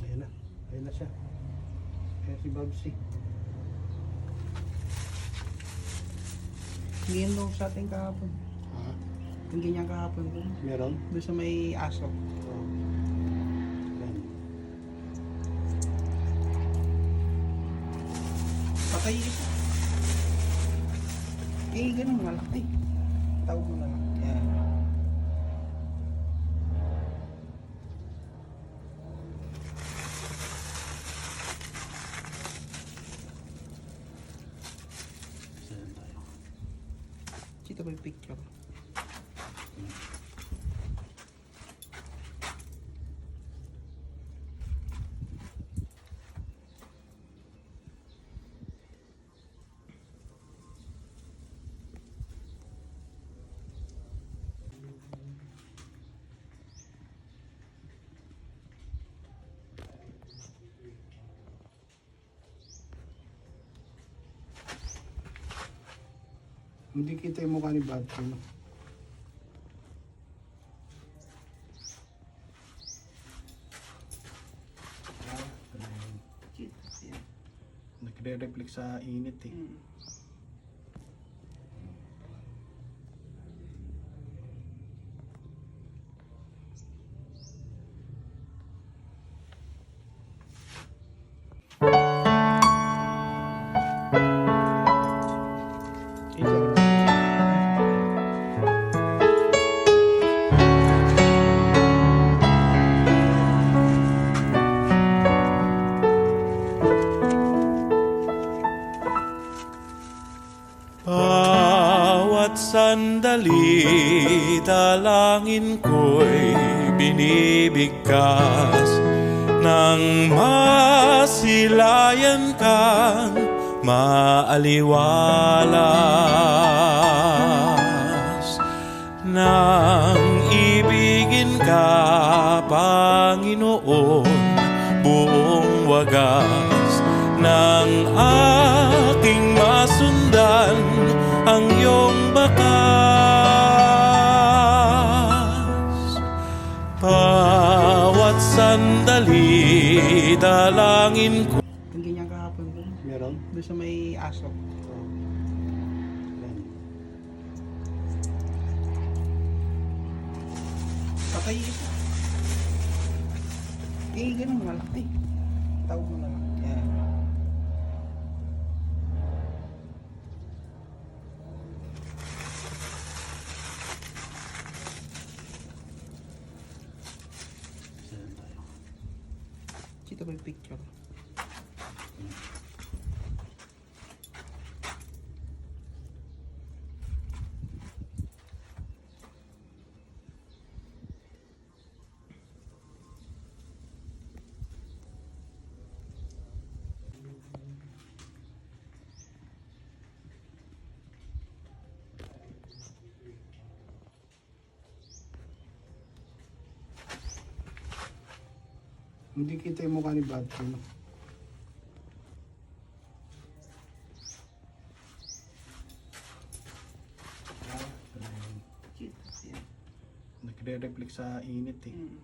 Ayan na. Ayan na siya. Ayan si Babsy. Ganyan daw sa ating kahapon. Ha? Yung ganyan kahapon doon. Meron? Doon sa may aso. Oo. Ayan. Patay isa. Eh, ganun malaki. Tawag mo na lang. Yan. Saan tayo? Dito ba yung picture? Hindi kita yung mukha ni Babsy, no? Yan. Nagre-reflect sa init eh. Hmm. Bawat sandali, dalangin ko'y binibigkas nang masilayan kang maaliwalas. Nang ibigin ka, Panginoon, buong wagas ng aking masundan ang iyong bakas. Bawat sandali, dalangin ko. Yung ganyan kahapon doon. Meron? Doon sa may aso. Oo. Ayan. Patay isa. Eh, ganun malaki. Tawag mo na lang. Yan. Saan tayo? Dito ba yung picture? Hindi kita yung mukha ni Babsy, no? Yan. Nagre-reflect sa init eh. Hmm.